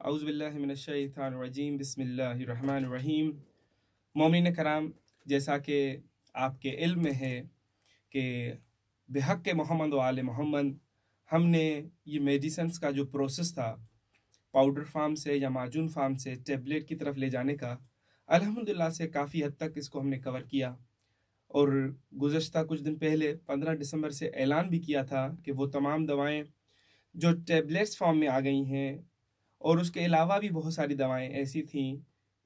औज़ुबिल्लाहि मिनश्शैतानिर्रजीम बिस्मिल्लाहिर्रहमानिर्रहीम। मोमिन कराम, जैसा कि आपके इल्म में है कि बिहक़्क़े मोहम्मद व आले मोहम्मद हमने ये मेडिसिन्स का जो प्रोसेस था पाउडर फार्म से या माजून फार्म से टेबलेट की तरफ ले जाने का, अल्हम्दुलिल्लाह से काफ़ी हद तक इसको हमने कवर किया। और गुज़श्ता कुछ दिन पहले 15 दिसंबर से ऐलान भी किया था कि वो तमाम दवाएं जो टेबलेट्स फॉर्म में आ गई हैं और उसके अलावा भी बहुत सारी दवाएं ऐसी थीं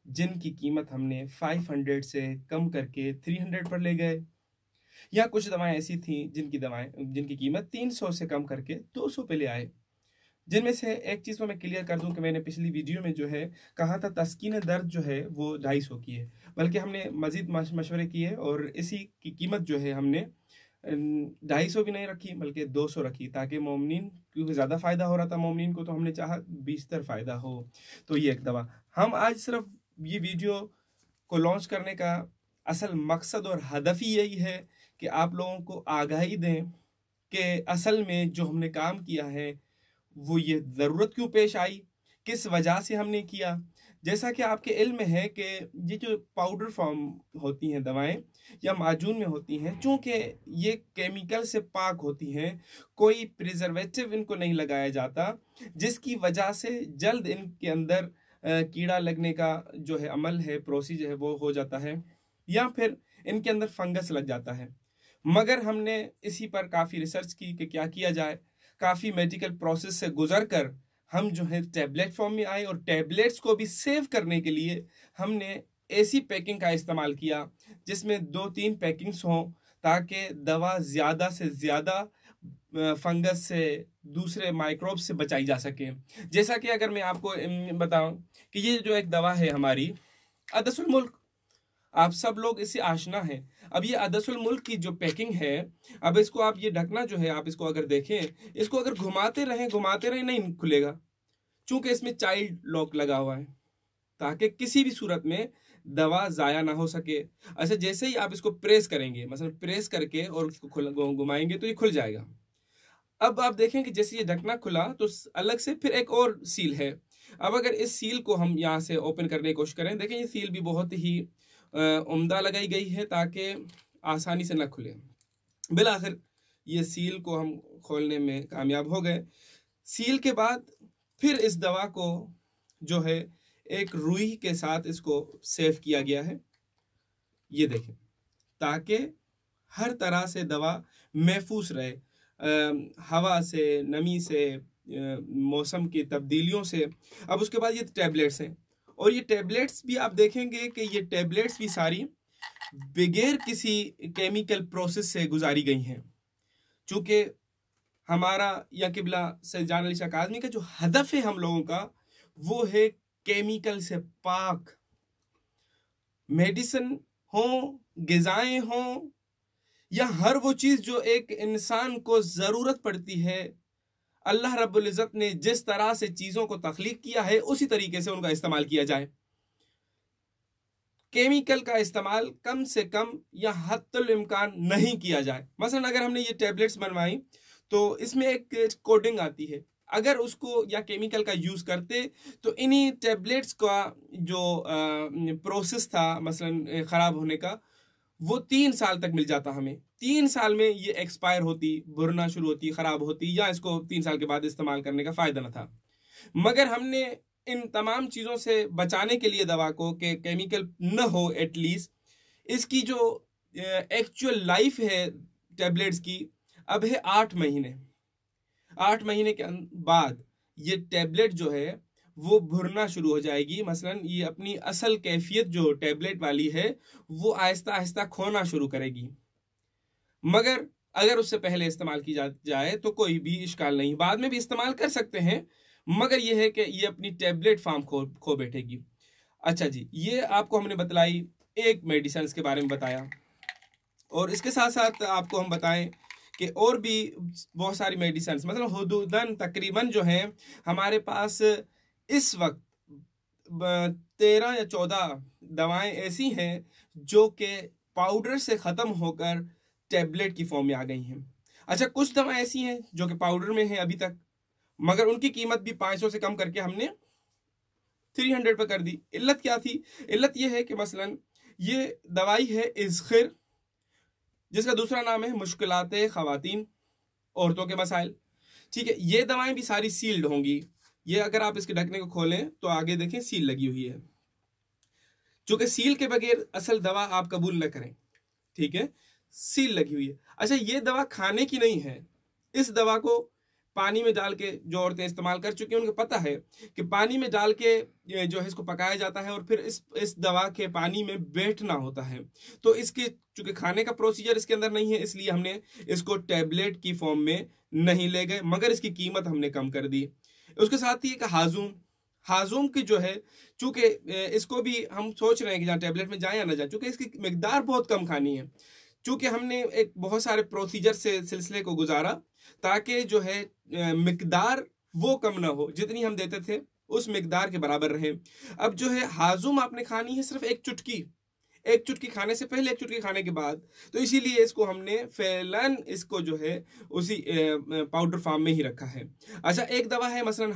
जिनकी कीमत हमने 500 से कम करके 300 पर ले गए, या कुछ दवाएं ऐसी थीं जिनकी कीमत 300 से कम करके 200 पे ले आए। जिनमें से एक चीज़ को मैं क्लियर कर दूं कि मैंने पिछली वीडियो में जो है कहा था तस्कीन दर्द जो है वो 250 की है, बल्कि हमने मज़ीद मशवरे किए और इसी की कीमत जो है हमने 250 भी नहीं रखी बल्कि 200 रखी, ताकि मोमिनीन, क्योंकि ज़्यादा फ़ायदा हो रहा था मोमिनीन को, तो हमने चाहा 20 फ़ायदा हो। तो ये एक दवा हम आज सिर्फ ये वीडियो को लॉन्च करने का असल मकसद और हदफ ही यही है कि आप लोगों को आगाही दें कि असल में जो हमने काम किया है वो ये ज़रूरत क्यों पेश आई, किस वजह से हमने किया। जैसा कि आपके इल्म में है कि ये जो पाउडर फॉर्म होती हैं दवाएं या माजून में होती हैं, चूँकि ये केमिकल से पाक होती हैं, कोई प्रिजर्वेटिव इनको नहीं लगाया जाता, जिसकी वजह से जल्द इनके अंदर कीड़ा लगने का जो है अमल है, प्रोसीजर है, वो हो जाता है, या फिर इनके अंदर फंगस लग जाता है। मगर हमने इसी पर काफ़ी रिसर्च की कि क्या किया जाए। काफ़ी मेडिकल प्रोसेस से गुजर कर हम जो है टैबलेट फॉर्म में आए, और टैबलेट्स को भी सेव करने के लिए हमने ऐसी पैकिंग का इस्तेमाल किया जिसमें 2-3 पैकिंग्स हों, ताकि दवा ज़्यादा से ज़्यादा फंगस से, दूसरे माइक्रोब्स से बचाई जा सके। जैसा कि अगर मैं आपको बताऊं कि ये जो एक दवा है हमारी अदसुल मुल्क, आप सब लोग इससे आशना हैं। अब ये अदसुल मुल्क की जो पैकिंग है, अब इसको आप ये ढकना जो है, आप इसको अगर देखें, इसको अगर घुमाते रहें नहीं खुलेगा, चूंकि इसमें चाइल्ड लॉक लगा हुआ है, ताकि किसी भी सूरत में दवा ज़ाया ना हो सके। अच्छा, जैसे ही आप इसको प्रेस करेंगे, मतलब प्रेस करके और उसको घुमाएंगे तो ये खुल जाएगा। अब आप देखें कि जैसे ये ढकना खुला तो अलग से फिर एक और सील है। अब अगर इस सील को हम यहाँ से ओपन करने की कोशिश करें, देखें ये सील भी बहुत ही उम्दा लगाई गई है ताकि आसानी से ना खुले। बिल आखिर ये सील को हम खोलने में कामयाब हो गए। सील के बाद फिर इस दवा को जो है एक रुई के साथ इसको सेव किया गया है, ये देखें, ताकि हर तरह से दवा महफूज रहे, हवा से, नमी से, मौसम की तब्दीलियों से। अब उसके बाद ये टैबलेट्स हैं, और ये टैबलेट्स भी आप देखेंगे कि ये टैबलेट्स भी सारी बगैर किसी केमिकल प्रोसेस से गुजारी गई हैं, चूँकि हमारा या किबला सैयद जान अली शाह काज़मी का जो हदफ है हम लोगों का, वो है केमिकल से पाक मेडिसिन हो, ग़िज़ाएँ हों, या हर वो चीज़ जो एक इंसान को ज़रूरत पड़ती है। अल्लाह रब्बुल इज़्ज़त ने जिस तरह से चीज़ों को तख्लीक किया है उसी तरीके से उनका इस्तेमाल किया जाए। केमिकल का इस्तेमाल कम से कम या हद्दुल इम्कान नहीं किया जाए। मसलन अगर हमने ये टैबलेट्स बनवाई तो इसमें एक कोटिंग आती है, अगर उसको या केमिकल का यूज़ करते तो इन्हीं टैबलेट्स का जो प्रोसेस था मसलन ख़राब होने का, वो 3 साल तक मिल जाता हमें। 3 साल में ये एक्सपायर होती, बुरना शुरू होती, ख़राब होती, या इसको 3 साल के बाद इस्तेमाल करने का फ़ायदा न था। मगर हमने इन तमाम चीज़ों से बचाने के लिए दवा को कि केमिकल न हो, एटलीस्ट इसकी जो एक्चुअल लाइफ है टैबलेट्स की अब है 8 महीने। 8 महीने के बाद ये टैबलेट जो है वो भुरना शुरू हो जाएगी। मसलन ये अपनी असल कैफियत जो टैबलेट वाली है वो आहिस्ता आहिस्ता खोना शुरू करेगी। मगर अगर उससे पहले इस्तेमाल की जाए तो कोई भी इश्काल नहीं, बाद में भी इस्तेमाल कर सकते हैं, मगर ये है कि ये अपनी टैबलेट फार्म खो बैठेगी। अच्छा जी, ये आपको हमने बतलाई, एक मेडिसिन के बारे में बताया, और इसके साथ साथ आपको हम बताएं कि और भी बहुत सारी मेडिसिन, मतलब हुदूदन तकरीबन जो हैं हमारे पास इस वक्त 13 या 14 दवाएं ऐसी हैं जो कि पाउडर से ख़त्म होकर टैबलेट की फॉर्म में आ गई हैं। अच्छा, कुछ दवाएं ऐसी हैं जो कि पाउडर में हैं अभी तक, मगर उनकी कीमत भी 500 से कम करके हमने 300 पे कर दी। इल्लत क्या थी? इल्लत ये है कि मसलन ये दवाई है इज़खिर, जिसका दूसरा नाम है मुश्किलात ख़वातीन, औरतों के मसाइल। ठीक है, ये दवाएं भी सारी सील्ड होंगी। ये अगर आप इसके ढकने को खोलें तो आगे देखें सील लगी हुई है, चूंकि सील के बगैर असल दवा आप कबूल न करें। ठीक है, सील लगी हुई है। अच्छा, ये दवा खाने की नहीं है। इस दवा को पानी में डाल के जो औरतें इस्तेमाल कर चुकी हैं उनको पता है कि पानी में डाल के जो है इसको पकाया जाता है और फिर इस दवा के पानी में बैठना होता है। तो इसके चूंकि खाने का प्रोसीजर इसके अंदर नहीं है, इसलिए हमने इसको टैबलेट की फॉर्म में नहीं ले गए, मगर इसकी कीमत हमने कम कर दी। उसके साथ ही एक हाजूम की जो है, चूंकि इसको भी हम सोच रहे हैं कि जहाँ टैबलेट में जाए या ना जाए, चूंकि इसकी मिकदार बहुत कम खानी है। चूंकि हमने एक बहुत सारे प्रोसीजर से सिलसिले को गुजारा ताकि जो है मिकदार वो कम ना हो, जितनी हम देते थे उस मिकदार के बराबर रहे। अब जो है हाजूम आपने खानी है सिर्फ एक चुटकी खाने से पहले, एक चुटकी खाने के बाद। तो इसीलिए इसको हमने फैलन इसको जो है उसी पाउडर फॉर्म में ही रखा है। अच्छा, एक दवा है मसलन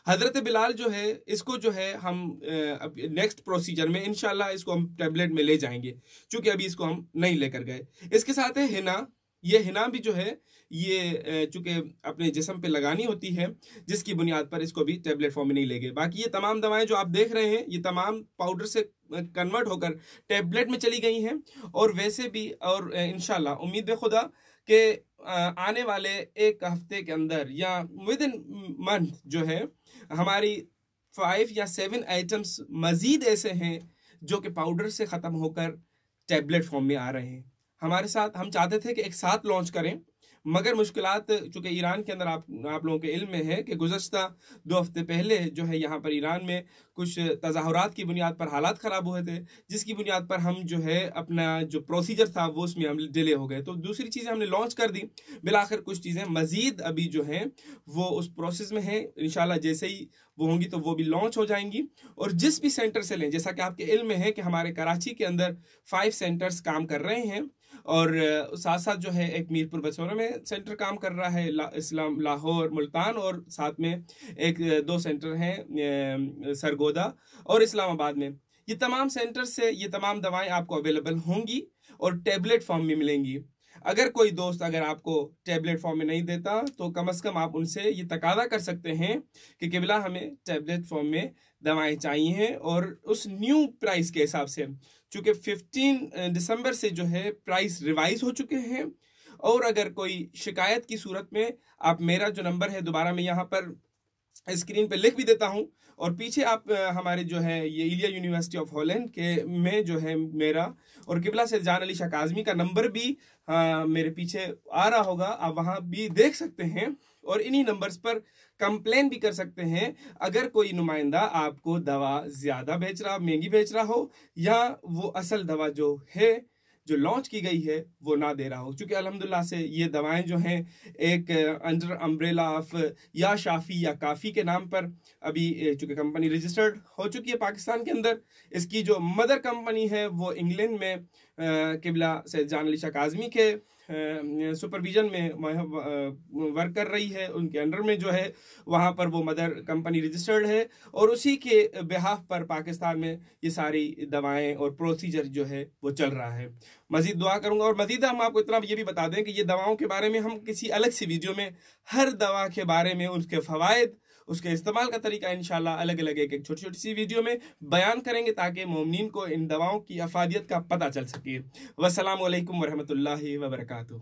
हजरत बिलाल जो है, इसको जो है हम नेक्स्ट प्रोसीजर में इंशाल्लाह इसको हम टैबलेट में ले जाएंगे, क्योंकि अभी इसको हम नहीं लेकर गए। इसके साथ है हिना। ये हिना भी जो है ये चूंकि अपने जिस्म पे लगानी होती है, जिसकी बुनियाद पर इसको भी टैबलेट फॉर्म में नहीं ले गए। बाकी ये तमाम दवाएं जो आप देख रहे हैं ये तमाम पाउडर से कन्वर्ट होकर टैबलेट में चली गई हैं। और वैसे भी और इंशाल्लाह उम्मीद है खुदा के आने वाले एक हफ्ते के अंदर या विद इन मंथ जो है हमारी 5 या 7 आइटम्स मजीद ऐसे हैं जो कि पाउडर से ख़त्म होकर टैबलेट फॉर्म में आ रहे हैं। हमारे साथ हम चाहते थे कि एक साथ लॉन्च करें, मगर मुश्किलात चूँकि ईरान के अंदर आप लोगों के इल्म में है कि गुज़श्ता 2 हफ्ते पहले जो है यहाँ पर ईरान में कुछ तज़ाहुरात की बुनियाद पर हालात ख़राब हुए थे, जिसकी बुनियाद पर हम जो है अपना जो प्रोसीजर था वो उसमें हम डिले हो गए। तो दूसरी चीज़ें हमने लॉन्च कर दी। बिलाखिर कुछ चीज़ें मज़ीद अभी जो हैं वो उस प्रोसेस में हैं। इंशाल्लाह जैसे ही वो होंगी तो वो भी लॉन्च हो जाएंगी। और जिस भी सेंटर से लें, जैसा कि आपके इल्म में है कि हमारे कराची के अंदर 5 सेंटर्स काम कर रहे हैं, और साथ साथ जो है एक मीरपुर बसोरा में सेंटर काम कर रहा है, इस्लाम लाहौर मुल्तान, और साथ में एक 2 सेंटर हैं सरगोदा और इस्लामाबाद में। ये तमाम सेंटर से ये तमाम दवाएं आपको अवेलेबल होंगी और टैबलेट फॉर्म में मिलेंगी। अगर कोई दोस्त अगर आपको टैबलेट फॉर्म में नहीं देता तो कम से कम आप उनसे ये तकादा कर सकते हैं कि किबला हमें टैबलेट फॉर्म में दवाएं चाहिए, और उस न्यू प्राइस के हिसाब से, चूँकि 15 दिसंबर से जो है प्राइस रिवाइज हो चुके हैं। और अगर कोई शिकायत की सूरत में आप मेरा जो नंबर है दोबारा मैं यहाँ पर स्क्रीन पे लिख भी देता हूँ, और पीछे आप हमारे जो है ये इलिया यूनिवर्सिटी ऑफ हॉलैंड के में जो है मेरा और किबला से जान अली शाह काज़मी का नंबर भी मेरे पीछे आ रहा होगा, आप वहाँ भी देख सकते हैं। और इन्हीं नंबर्स पर कंप्लेन भी कर सकते हैं अगर कोई नुमाइंदा आपको दवा ज़्यादा बेच रहा, महंगी बेच रहा हो, या वो असल दवा जो है जो लॉन्च की गई है वो ना दे रहा हो। क्योंकि अल्हम्दुलिल्लाह से ये दवाएं जो हैं एक अंडर अम्ब्रेला ऑफ या शाफी या काफ़ी के नाम पर अभी चूँकि कंपनी रजिस्टर्ड हो चुकी है पाकिस्तान के अंदर। इसकी जो मदर कंपनी है वो इंग्लैंड में किबला सैयद जान अली शाह काज़मी के सुपरविजन में वर्क कर रही है, उनके अंडर में जो है वहाँ पर वो मदर कंपनी रजिस्टर्ड है, और उसी के बिहाफ पर पाकिस्तान में ये सारी दवाएं और प्रोसीजर जो है वो चल रहा है। मजीद दुआ करूँगा। और मजीद हम आपको इतना ये भी बता दें कि ये दवाओं के बारे में हम किसी अलग सी वीडियो में हर दवा के बारे में, उसके फ़वाइद, उसके इस्तेमाल का तरीका इंशाल्लाह अलग अलग एक छोटी छोटी सी वीडियो में बयान करेंगे, ताकि मोमिनीन को इन दवाओं की अफादियत का पता चल सके। वस्सलामु अलैकुम वरहमतुल्लाहि वबरकातुहू।